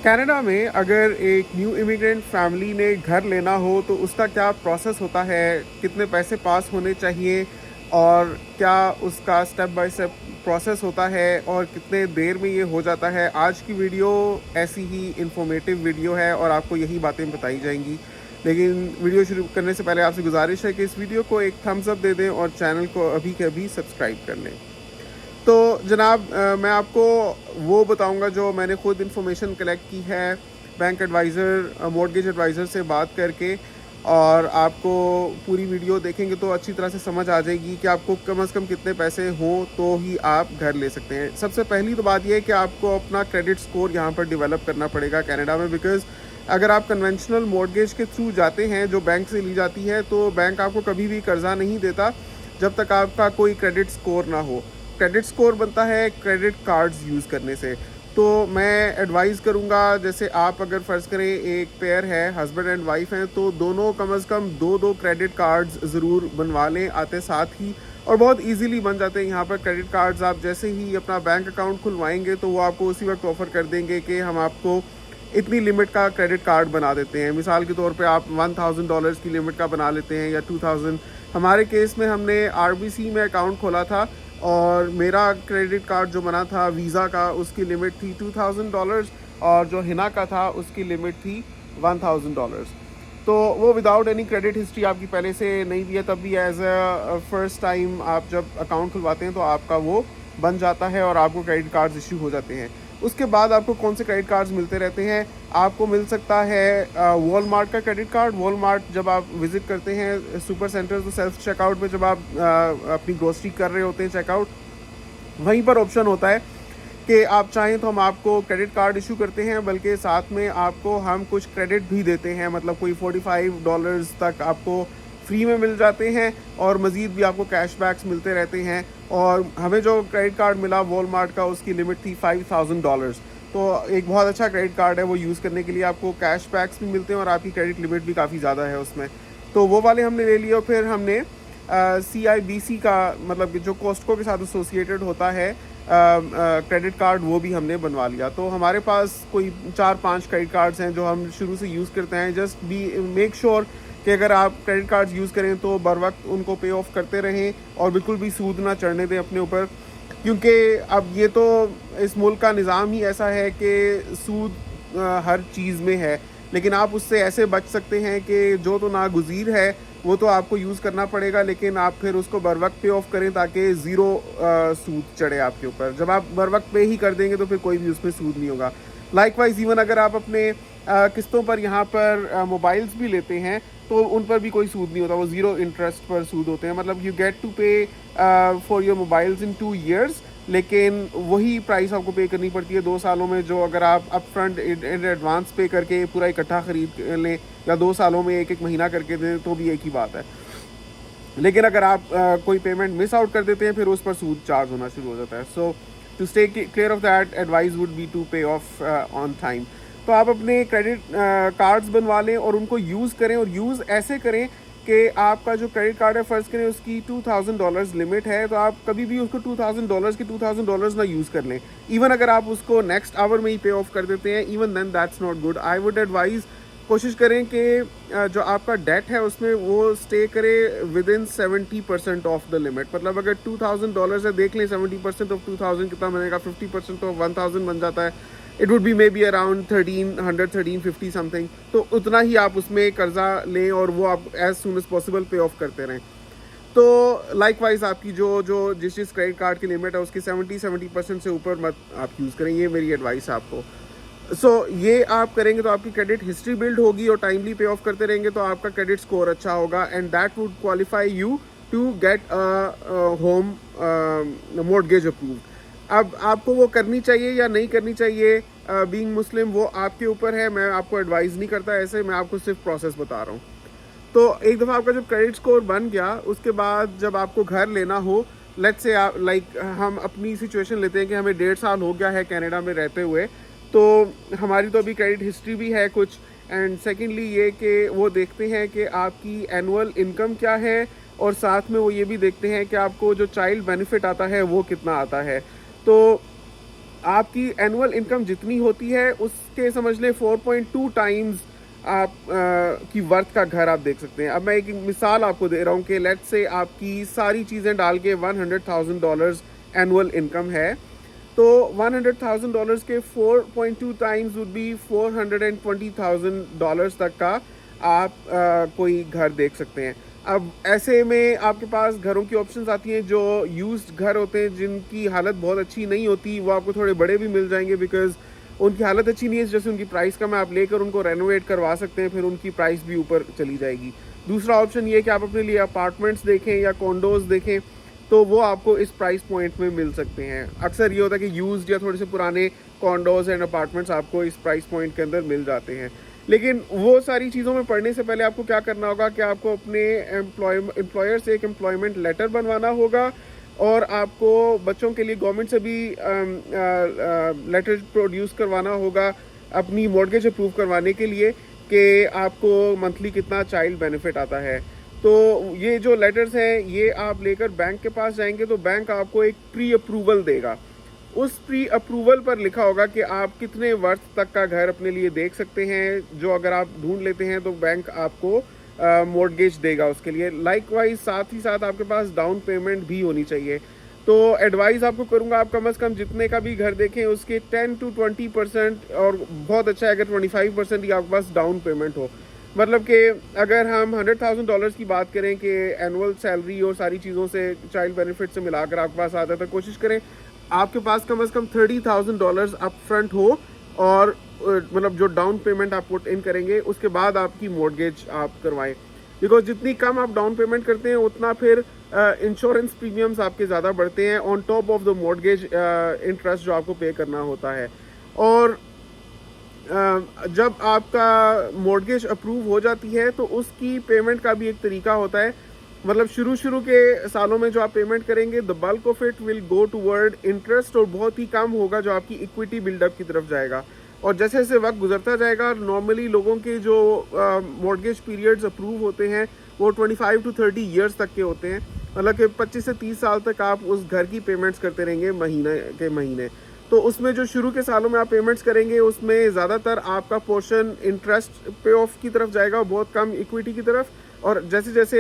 Canada में अगर एक न्यू इमिग्रेंट फैमिली ने घर लेना हो तो उसका क्या प्रोसेस होता है, कितने पैसे पास होने चाहिए और क्या उसका स्टेप बाय स्टेप प्रोसेस होता है और कितने देर में ये हो जाता है। आज की वीडियो ऐसी ही इंफॉर्मेटिव वीडियो है और आपको यही बातें बताई जाएंगी। लेकिन वीडियो शुरू करने से पहले आपसे गुजारिश है कि इस वीडियो को एक थम्स अप दे दें और चैनल को अभी के अभी सब्सक्राइब कर लें। तो जनाब, मैं आपको वो बताऊंगा जो मैंने खुद इन्फॉर्मेशन कलेक्ट की है बैंक एडवाइज़र, मॉर्गेज एडवाइज़र से बात करके। और आपको पूरी वीडियो देखेंगे तो अच्छी तरह से समझ आ जाएगी कि आपको कम से कम कितने पैसे हों तो ही आप घर ले सकते हैं। सबसे पहली तो बात यह है कि आपको अपना क्रेडिट स्कोर यहाँ पर डेवलप करना पड़ेगा कनाडा में, बिकॉज़ अगर आप कन्वेंशनल मॉर्गेज के थ्रू जाते हैं जो बैंक से ली जाती है तो बैंक आपको कभी भी कर्जा नहीं देता जब तक आपका कोई क्रेडिट स्कोर ना हो। क्रेडिट स्कोर बनता है क्रेडिट कार्ड्स यूज़ करने से। तो मैं एडवाइस करूँगा, जैसे आप अगर फ़र्ज़ करें एक पेयर है, हस्बैंड एंड वाइफ हैं, तो दोनों कम से कम दो क्रेडिट कार्ड्स ज़रूर बनवा लें आते साथ ही। और बहुत इजीली बन जाते हैं यहाँ पर क्रेडिट कार्ड्स। आप जैसे ही अपना बैंक अकाउंट खुलवाएंगे तो वो आपको उसी वक्त ऑफ़र कर देंगे कि हम आपको इतनी लिमिट का क्रेडिट कार्ड बना देते हैं। मिसाल के तौर पे आप $1000 की लिमिट का बना लेते हैं या 2000। हमारे केस में हमने आरबीसी में अकाउंट खोला था और मेरा क्रेडिट कार्ड जो बना था वीज़ा का, उसकी लिमिट थी $2000 और जो हिना का था उसकी लिमिट थी $1000। तो वो विदाउट एनी क्रेडिट हिस्ट्री आपकी पहले से नहीं भी है तब भी एज अ फर्स्ट टाइम आप जब अकाउंट खुलवाते हैं तो आपका वो बन जाता है और आपको क्रेडिट कार्ड्स इशू हो जाते हैं। उसके बाद आपको कौन से क्रेडिट कार्ड्स मिलते रहते हैं? आपको मिल सकता है वॉलमार्ट का क्रेडिट कार्ड। वॉलमार्ट जब आप विज़िट करते हैं सुपर सेंटर, तो सेल्फ चेकआउट में जब आप अपनी ग्रोसरी कर रहे होते हैं चेकआउट, वहीं पर ऑप्शन होता है कि आप चाहें तो हम आपको क्रेडिट कार्ड इशू करते हैं, बल्कि साथ में आपको हम कुछ क्रेडिट भी देते हैं। मतलब कोई $45 तक आपको फ्री में मिल जाते हैं और मज़ीद भी आपको कैशबैक्स मिलते रहते हैं। और हमें जो क्रेडिट कार्ड मिला वॉलमार्ट का, उसकी लिमिट थी $5000। तो एक बहुत अच्छा क्रेडिट कार्ड है, वो यूज़ करने के लिए आपको कैशबैक्स भी मिलते हैं और आपकी क्रेडिट लिमिट भी काफ़ी ज़्यादा है उसमें। तो वो वाले हमने ले लिए। फिर हमने CIBC का, मतलब कि जो कॉस्टको के साथ एसोसिएटेड होता है, क्रेडिट कार्ड, वो भी हमने बनवा लिया। तो हमारे पास कोई 4-5 क्रेडिट कार्ड्स हैं जो हम शुरू से यूज़ करते हैं। जस्ट बी मेक श्योर कि अगर आप क्रेडिट कार्ड्स यूज़ करें तो बर वक्त उनको पे ऑफ करते रहें और बिल्कुल भी सूद ना चढ़ने दें अपने ऊपर, क्योंकि अब ये तो इस मुल्क का निज़ाम ही ऐसा है कि सूद हर चीज़ में है। लेकिन आप उससे ऐसे बच सकते हैं कि जो तो नागुज़ीर है वो तो आपको यूज़ करना पड़ेगा, लेकिन आप फिर उसको बर वक्त पे ऑफ करें ताकि ज़ीरो सूद चढ़े आपके ऊपर। जब आप बर वक्त पे ही कर देंगे तो फिर कोई भी उसमें सूद नहीं होगा। लाइकवाइज इवन अगर आप अपने किस्तों पर यहाँ पर मोबाइल्स भी लेते हैं तो उन पर भी कोई सूद नहीं होता, वो ज़ीरो इंटरेस्ट पर सूद होते हैं। मतलब यू गेट टू पे for your mobiles in 2 years, लेकिन वही प्राइस आपको पे करनी पड़ती है 2 सालों में, जो अगर आप अप फ्रंट इन एडवांस पे करके पूरा इकट्ठा ख़रीद लें या 2 सालों में एक महीना करके दें तो भी एक ही बात है। लेकिन अगर आप कोई पेमेंट मिस आउट कर देते हैं फिर उस पर सूद चार्ज होना शुरू हो जाता है। So to stay clear of that, advice would be to pay off on time. तो आप अपने क्रेडिट कार्ड्स बनवा लें और उनको यूज़ करें, और यूज़ ऐसे करें कि आपका जो क्रेडिट कार्ड है, फ़र्ज़ करें उसकी $2000 लिमिट है, तो आप कभी भी उसको $2000 ना यूज़ कर लें। इवन अगर आप उसको नेक्स्ट आवर में ही पे ऑफ कर देते हैं, even then that's not good. I would advise, कोशिश करें कि जो आपका डेट है उसमें वो स्टे करे with in 70% of the limit. मतलब अगर $2000 है, देख लें 70% ऑफ 2000 कितना बनेगा, 50% ऑफ 1000 बन जाता है। It would be may be around 1350 something. तो उतना ही आप उसमें कर्जा लें और वो आप एज सुन एज पॉसिबल पे ऑफ करते रहें। तो लाइकवाइज आपकी जो जिस क्रेडिट कार्ड की लिमिट है उसकी 70% से ऊपर मत आप यूज़ करें, ये मेरी एडवाइस है आपको। ये आप करेंगे तो आपकी क्रेडिट हिस्ट्री बिल्ड होगी और टाइमली पे ऑफ करते रहेंगे तो आपका क्रेडिट स्कोर अच्छा होगा, and that would qualify you to get home mortgage approved. अब आपको वो करनी चाहिए या नहीं करनी चाहिए, बीइंग मुस्लिम, वो आपके ऊपर है। मैं आपको एडवाइस नहीं करता ऐसे, मैं आपको सिर्फ प्रोसेस बता रहा हूँ। तो एक दफ़ा आपका जब क्रेडिट स्कोर बन गया, उसके बाद जब आपको घर लेना हो, लेट्स से आप हम अपनी सिचुएशन लेते हैं कि हमें 1.5 साल हो गया है कनाडा में रहते हुए, तो हमारी तो अभी क्रेडिट हिस्ट्री भी है कुछ, एंड सेकेंडली ये कि वो देखते हैं कि आपकी एनुअल इनकम क्या है, और साथ में वो ये भी देखते हैं कि आपको जो चाइल्ड बेनिफिट आता है वो कितना आता है। तो आपकी एनुअल इनकम जितनी होती है उसके समझ लें 4.2 टाइम्स आप की वर्थ का घर आप देख सकते हैं। अब मैं एक मिसाल आपको दे रहा हूँ कि लेट्स से आपकी सारी चीज़ें डाल के $100,000 एनुअल इनकम है, तो $100,000 के 4.2 टाइम्स वुड बी $420,000 तक का आप कोई घर देख सकते हैं। अब ऐसे में आपके पास घरों की ऑप्शंस आती हैं जो यूज्ड घर होते हैं, जिनकी हालत बहुत अच्छी नहीं होती, वो आपको थोड़े बड़े भी मिल जाएंगे बिकॉज उनकी हालत अच्छी नहीं है, जैसे उनकी प्राइस कम है, आप लेकर उनको रेनोवेट करवा सकते हैं, फिर उनकी प्राइस भी ऊपर चली जाएगी। दूसरा ऑप्शन ये कि आप अपने लिए अपार्टमेंट्स देखें या कॉन्डोज देखें, तो वो आपको इस प्राइस पॉइंट में मिल सकते हैं। अक्सर ये होता है कि यूज्ड या थोड़े से पुराने कॉन्डोज एंड अपार्टमेंट्स आपको इस प्राइस पॉइंट के अंदर मिल जाते हैं। लेकिन वो सारी चीज़ों में पढ़ने से पहले आपको क्या करना होगा कि आपको अपने एम्प्लॉयर से एक एम्प्लॉयमेंट लेटर बनवाना होगा, और आपको बच्चों के लिए गवर्नमेंट से भी लेटर प्रोड्यूस करवाना होगा अपनी मॉर्गेज अप्रूव करवाने के लिए कि आपको मंथली कितना चाइल्ड बेनिफिट आता है। तो ये जो लेटर्स हैं ये आप लेकर बैंक के पास जाएंगे तो बैंक आपको एक प्री अप्रूवल देगा। उस प्री अप्रूवल पर लिखा होगा कि आप कितने वर्थ तक का घर अपने लिए देख सकते हैं, जो अगर आप ढूंढ लेते हैं तो बैंक आपको मॉर्गेज देगा उसके लिए। लाइकवाइज साथ ही साथ आपके पास डाउन पेमेंट भी होनी चाहिए। तो एडवाइस आपको करूंगा आप कम से कम जितने का भी घर देखें उसके 10 to 20%, और बहुत अच्छा है अगर 25% ही आपके पास डाउन पेमेंट हो। मतलब कि अगर हम $100,000 की बात करें कि एनुअल सैलरी और सारी चीज़ों से चाइल्ड बेनिफिट से मिलाकर आपके पास आता है, तो कोशिश करें आपके पास कम से कम $30,000 अप फ्रंट हो, और मतलब जो डाउन पेमेंट आप पुट इन करेंगे उसके बाद आपकी मॉर्गेज आप करवाएं। बिकॉज जितनी कम आप डाउन पेमेंट करते हैं उतना फिर इंश्योरेंस प्रीमियम्स आपके ज़्यादा बढ़ते हैं on top of the mortgage interest जो आपको पे करना होता है। और जब आपका मॉर्गेज अप्रूव हो जाती है तो उसकी पेमेंट का भी एक तरीका होता है। मतलब शुरू के सालों में जो आप पेमेंट करेंगे the bulk of it will go toward interest, और बहुत ही कम होगा जो आपकी इक्विटी बिल्डअप की तरफ जाएगा। और जैसे जैसे वक्त गुजरता जाएगा नॉर्मली लोगों के जो मॉर्गेज पीरियड्स अप्रूव होते हैं वो 25 to 30 ईयर्स तक के होते हैं। मतलब कि 25 से 30 साल तक आप उस घर की पेमेंट्स करते रहेंगे महीने के महीने। तो उसमें जो शुरू के सालों में आप पेमेंट्स करेंगे उसमें ज़्यादातर आपका पोर्शन इंटरेस्ट पे ऑफ की तरफ जाएगा और बहुत कम इक्विटी की तरफ। और जैसे जैसे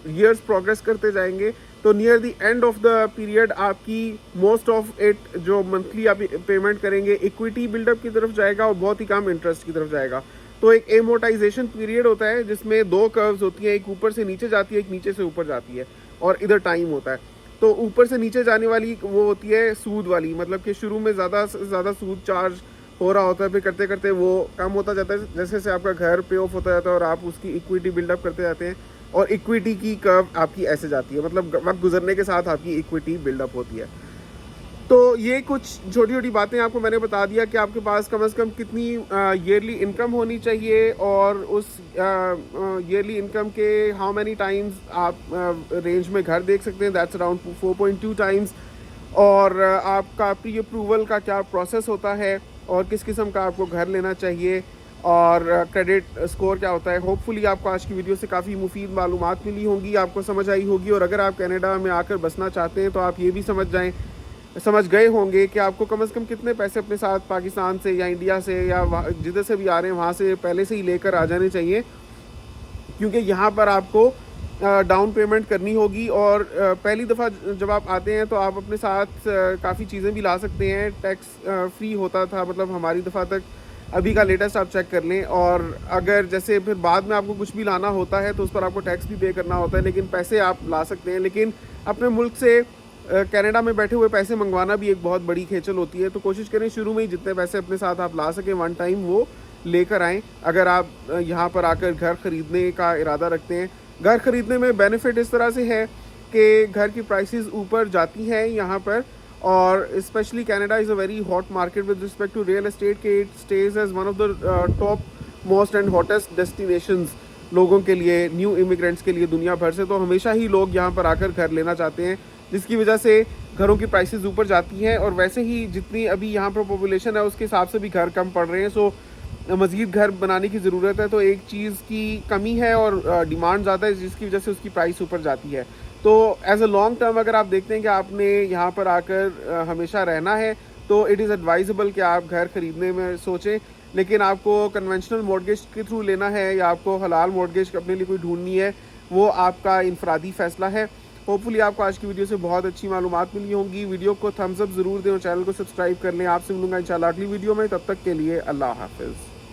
ईयर्स प्रोग्रेस करते जाएंगे तो near the end of the period आपकी मोस्ट ऑफ इट जो मंथली आप पेमेंट करेंगे इक्विटी बिल्डअप की तरफ जाएगा और बहुत ही कम इंटरेस्ट की तरफ जाएगा। तो एक एमोटाइजेशन पीरियड होता है जिसमें दो कर्व्स होती हैं, एक ऊपर से नीचे जाती है, एक नीचे से ऊपर जाती है, और इधर टाइम होता है। तो ऊपर से नीचे जाने वाली वो होती है सूद वाली, मतलब कि शुरू में ज़्यादा से ज़्यादा सूद चार्ज हो रहा होता है, फिर करते करते वो कम होता जाता है जैसे जैसे आपका घर पे ऑफ होता जाता है और आप उसकी इक्विटी बिल्डअप करते जाते हैं। और इक्विटी की कर्व आपकी ऐसे जाती है, मतलब वक्त गुजरने के साथ आपकी इक्विटी बिल्डअप होती है। तो ये कुछ छोटी छोटी बातें आपको मैंने बता दिया कि आपके पास कम से कम कितनी ईयरली इनकम होनी चाहिए, और उस ईयरली इनकम के हाउ मैनी टाइम्स आप रेंज में घर देख सकते हैं, दैट्स अराउंड 4.2 टाइम्स। और आपका प्री अप्रूवल का क्या प्रोसेस होता है और किस किस्म का आपको घर लेना चाहिए, और क्रेडिट स्कोर क्या होता है। होपफुली आपको आज की वीडियो से काफ़ी मुफीद मालूमात मिली होंगी, आपको समझ आई होगी। और अगर आप कनाडा में आकर बसना चाहते हैं तो आप ये भी समझ गए होंगे कि आपको कम से कम कितने पैसे अपने साथ पाकिस्तान से या इंडिया से या जिधर से भी आ रहे हैं वहाँ से पहले से ही लेकर आ जाने चाहिए, क्योंकि यहाँ पर आपको डाउन पेमेंट करनी होगी। और पहली दफ़ा जब आप आते हैं तो आप अपने साथ काफ़ी चीज़ें भी ला सकते हैं। टैक्स फ्री होता था, मतलब हमारी दफ़ा तक, अभी का लेटेस्ट आप चेक कर लें। और अगर जैसे फिर बाद में आपको कुछ भी लाना होता है तो उस पर आपको टैक्स भी पे करना होता है, लेकिन पैसे आप ला सकते हैं। लेकिन अपने मुल्क से कनाडा में बैठे हुए पैसे मंगवाना भी एक बहुत बड़ी खेचल होती है। तो कोशिश करें शुरू में ही जितने पैसे अपने साथ आप ला सकें वन टाइम वो लेकर आएँ, अगर आप यहाँ पर आकर घर ख़रीदने का इरादा रखते हैं। घर ख़रीदने में बेनिफिट इस तरह से है कि घर की प्राइसेस ऊपर जाती हैं यहाँ पर, और specially Canada is a very hot market with respect to real estate के। It stays as one of the top most and hottest destinations लोगों के लिए, न्यू इमिग्रेंट्स के लिए दुनिया भर से। तो हमेशा ही लोग यहाँ पर आकर घर लेना चाहते हैं, जिसकी वजह से घरों की प्राइसेस ऊपर जाती हैं। और वैसे ही जितनी अभी यहाँ पर पॉपुलेशन है उसके हिसाब से भी घर कम पड़ रहे हैं, सो मज़ीद घर बनाने की ज़रूरत है। तो एक चीज़ की कमी है और डिमांड ज़्यादा है, जिसकी वजह से उसकी प्राइस ऊपर जाती है। तो एज अ लॉन्ग टर्म अगर आप देखते हैं कि आपने यहाँ पर आकर हमेशा रहना है, तो इट इज़ एडवाइजेबल कि आप घर ख़रीदने में सोचें। लेकिन आपको कन्वेंशनल मॉर्गेज के थ्रू लेना है या आपको हलाल मॉर्गेज अपने लिए कोई ढूंढनी है, वो आपका इनफरादी फ़ैसला है। होपफुली आपको आज की वीडियो से बहुत अच्छी मालूमात मिली होंगी। वीडियो को थम्स अप ज़रूर दें और चैनल को सब्सक्राइब कर लें। आपसे मिलूंगा इंशाल्लाह अगली वीडियो में, तब तक के लिए अल्लाह हाफ़िज़।